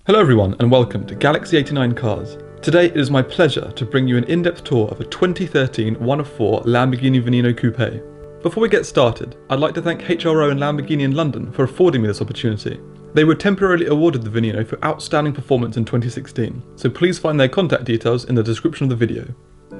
Hello everyone and welcome to Galaxy 89 Cars. Today it is my pleasure to bring you an in-depth tour of a 2013 one of 4 Lamborghini Veneno Coupe. Before we get started, I'd like to thank h.r.owen Lamborghini in London for affording me this opportunity. They were temporarily awarded the Veneno for outstanding performance in 2016, so please find their contact details in the description of the video.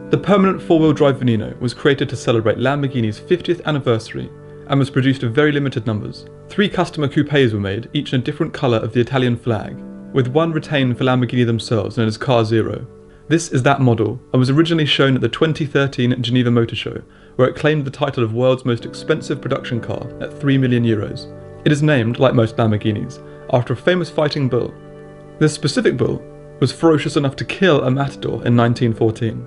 The permanent four-wheel drive Veneno was created to celebrate Lamborghini's 50th anniversary and was produced in very limited numbers. 3 customer coupes were made, each in a different colour of the Italian flag, with one retained for Lamborghini themselves known as Car Zero. This is that model and was originally shown at the 2013 Geneva Motor Show, where it claimed the title of world's most expensive production car at 3 million euros. It is named, like most Lamborghinis, after a famous fighting bull. This specific bull was ferocious enough to kill a matador in 1914.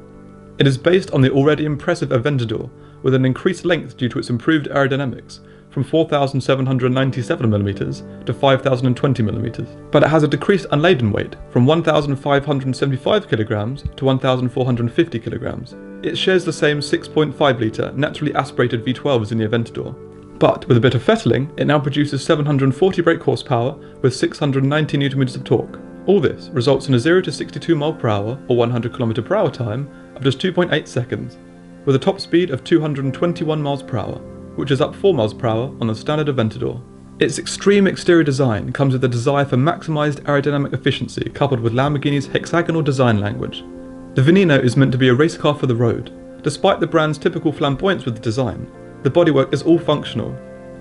It is based on the already impressive Aventador, with an increased length due to its improved aerodynamics, from 4,797mm to 5,020mm, but it has a decreased unladen weight from 1,575kg to 1,450kg. It shares the same 6.5 litre naturally aspirated V12 as in the Aventador, but with a bit of fettling, it now produces 740 brake horsepower with 690 Nm of torque. All this results in a 0 to 62 mph or 100km/h time of just 2.8 seconds, with a top speed of 221 mph, which is up 4 mph on the standard Aventador. Its extreme exterior design comes with a desire for maximised aerodynamic efficiency coupled with Lamborghini's hexagonal design language. The Veneno is meant to be a race car for the road. Despite the brand's typical flamboyance with the design, the bodywork is all functional.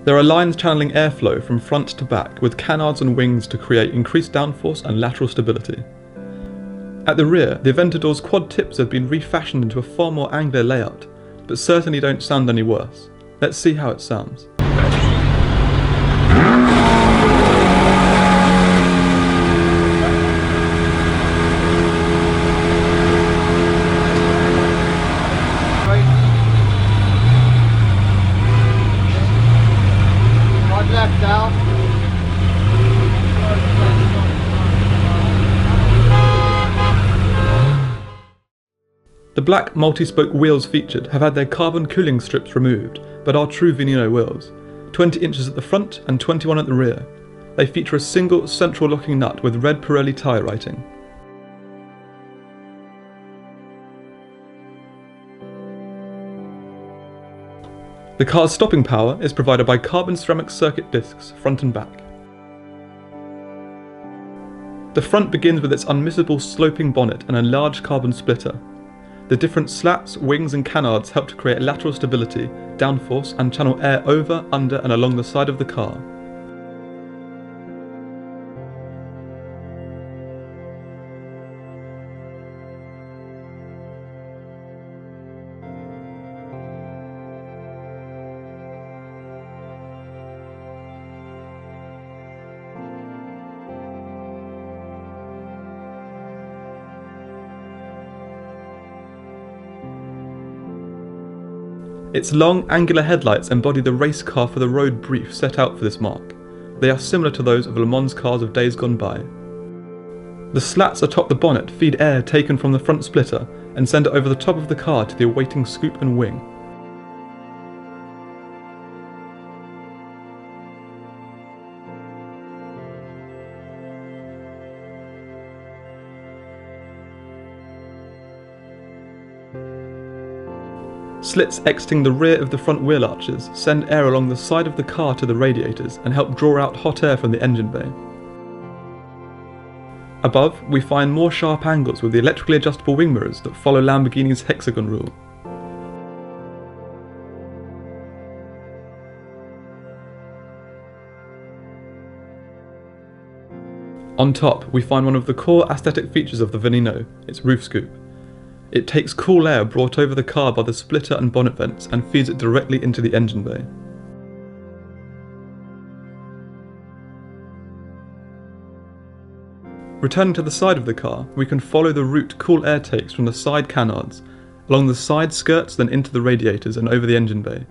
There are lines channeling airflow from front to back with canards and wings to create increased downforce and lateral stability. At the rear, the Aventador's quad tips have been refashioned into a far more angular layout, but certainly don't sound any worse. Let's see how it sounds. The black multi-spoke wheels featured have had their carbon cooling strips removed, but are true Veneno wheels, 20 inches at the front and 21 at the rear. They feature a single central locking nut with red Pirelli tyre writing. The car's stopping power is provided by carbon ceramic circuit discs front and back. The front begins with its unmissable sloping bonnet and a large carbon splitter. The different slats, wings and canards help to create lateral stability, downforce and channel air over, under and along the side of the car. Its long, angular headlights embody the race car for the road brief set out for this mark. They are similar to those of Le Mans cars of days gone by. The slats atop the bonnet feed air taken from the front splitter and send it over the top of the car to the awaiting scoop and wing. Slits exiting the rear of the front wheel arches send air along the side of the car to the radiators and help draw out hot air from the engine bay. Above, we find more sharp angles with the electrically adjustable wing mirrors that follow Lamborghini's hexagon rule. On top, we find one of the core aesthetic features of the Veneno, its roof scoop. It takes cool air brought over the car by the splitter and bonnet vents and feeds it directly into the engine bay. Returning to the side of the car, we can follow the route cool air takes from the side canards, along the side skirts then into the radiators and over the engine bay.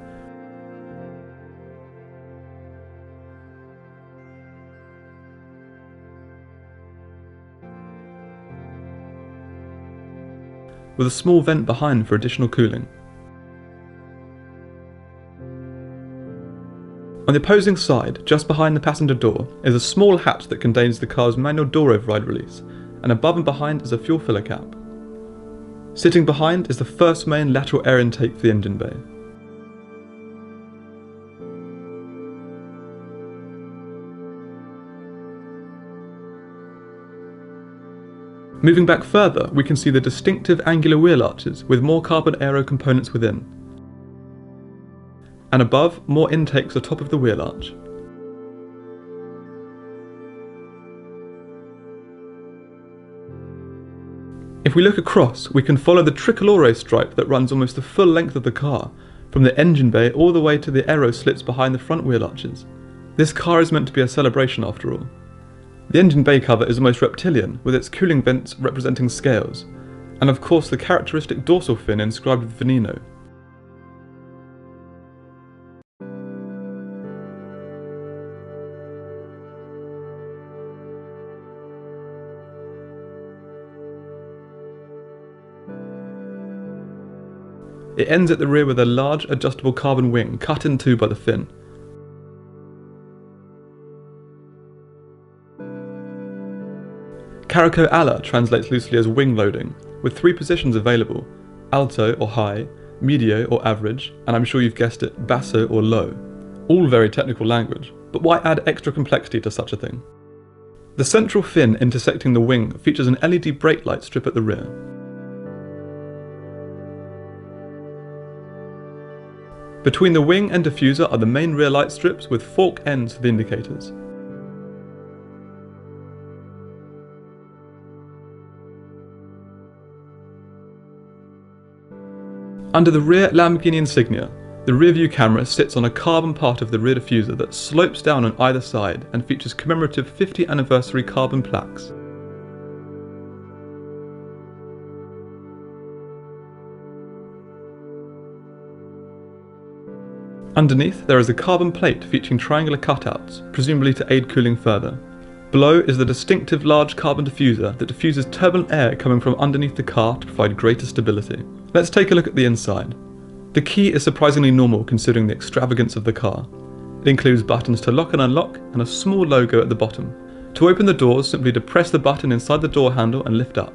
With a small vent behind for additional cooling. On the opposing side, just behind the passenger door, is a small hatch that contains the car's manual door override release, and above and behind is a fuel filler cap. Sitting behind is the first main lateral air intake for the engine bay. Moving back further, we can see the distinctive angular wheel arches with more carbon aero components within. And above, more intakes atop of the wheel arch. If we look across, we can follow the tricolore stripe that runs almost the full length of the car, from the engine bay all the way to the aero slits behind the front wheel arches. This car is meant to be a celebration after all. The engine bay cover is almost reptilian, with its cooling vents representing scales, and of course the characteristic dorsal fin inscribed with Veneno. It ends at the rear with a large adjustable carbon wing cut in two by the fin. Carico ala translates loosely as wing loading, with three positions available: alto or high, medio or average, and I'm sure you've guessed it, basso or low. All very technical language, but why add extra complexity to such a thing? The central fin intersecting the wing features an LED brake light strip at the rear. Between the wing and diffuser are the main rear light strips with fork ends for the indicators. Under the rear Lamborghini insignia, the rear view camera sits on a carbon part of the rear diffuser that slopes down on either side and features commemorative 50th anniversary carbon plaques. Underneath, there is a carbon plate featuring triangular cutouts, presumably to aid cooling further. Below is the distinctive large carbon diffuser that diffuses turbulent air coming from underneath the car to provide greater stability. Let's take a look at the inside. The key is surprisingly normal considering the extravagance of the car. It includes buttons to lock and unlock and a small logo at the bottom. To open the doors, simply depress the button inside the door handle and lift up.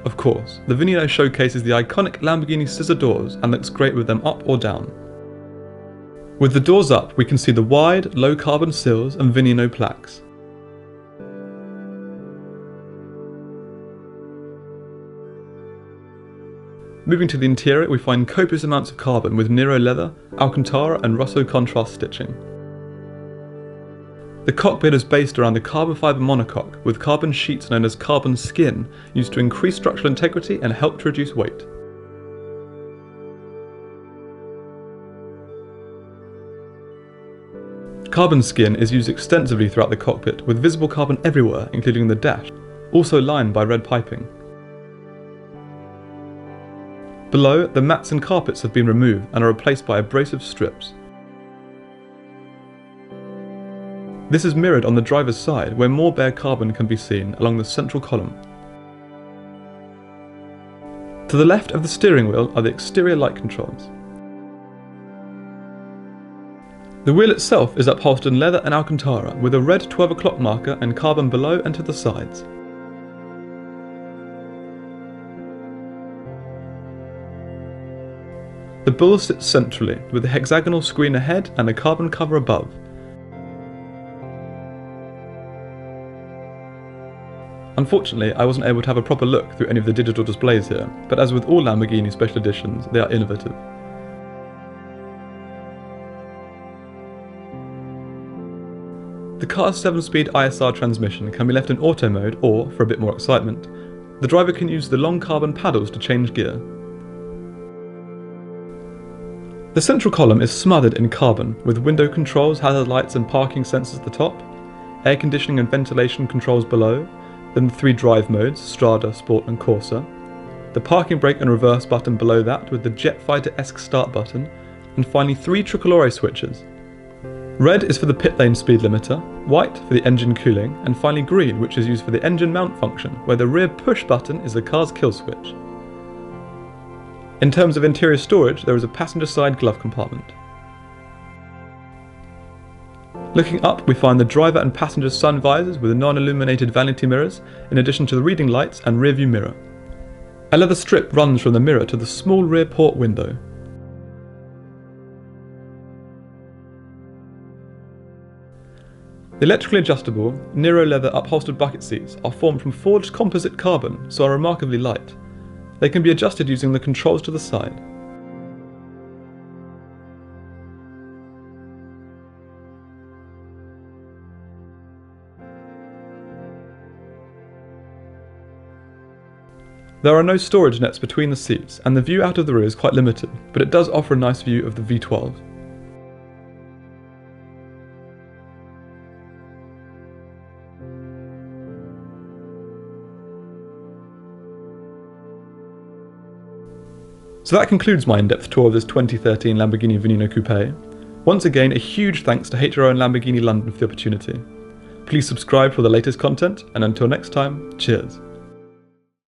Of course, the Veneno showcases the iconic Lamborghini scissor doors and looks great with them up or down. With the doors up, we can see the wide, low carbon sills and Veneno plaques. Moving to the interior, we find copious amounts of carbon with Nero leather, Alcantara and Rosso contrast stitching. The cockpit is based around the carbon fibre monocoque with carbon sheets known as carbon skin used to increase structural integrity and help to reduce weight. Carbon skin is used extensively throughout the cockpit with visible carbon everywhere, including the dash, also lined by red piping. Below, the mats and carpets have been removed and are replaced by abrasive strips. This is mirrored on the driver's side, where more bare carbon can be seen along the central column. To the left of the steering wheel are the exterior light controls. The wheel itself is upholstered in leather and Alcantara, with a red 12 o'clock marker and carbon below and to the sides. The bull sits centrally, with a hexagonal screen ahead and a carbon cover above. Unfortunately, I wasn't able to have a proper look through any of the digital displays here, but as with all Lamborghini special editions, they are innovative. The car's 7-speed ISR transmission can be left in auto mode or, for a bit more excitement, the driver can use the long carbon paddles to change gear. The central column is smothered in carbon, with window controls, hazard lights and parking sensors at the top, air conditioning and ventilation controls below, then the 3 drive modes, Strada, Sport and Corsa, the parking brake and reverse button below that with the jet fighter-esque start button, and finally 3 tricolore switches. Red is for the pit lane speed limiter, white for the engine cooling, and finally green, which is used for the engine mount function, where the rear push button is the car's kill switch. In terms of interior storage, there is a passenger side glove compartment. Looking up, we find the driver and passenger sun visors with non-illuminated vanity mirrors, in addition to the reading lights and rear view mirror. A leather strip runs from the mirror to the small rear port window. The electrically adjustable, Nero leather upholstered bucket seats are formed from forged composite carbon, so are remarkably light. They can be adjusted using the controls to the side. There are no storage nets between the seats, and the view out of the rear is quite limited, but it does offer a nice view of the V12. So that concludes my in-depth tour of this 2013 Lamborghini Veneno Coupe. Once again, a huge thanks to h.r.owen Lamborghini London for the opportunity. Please subscribe for the latest content, and until next time, cheers.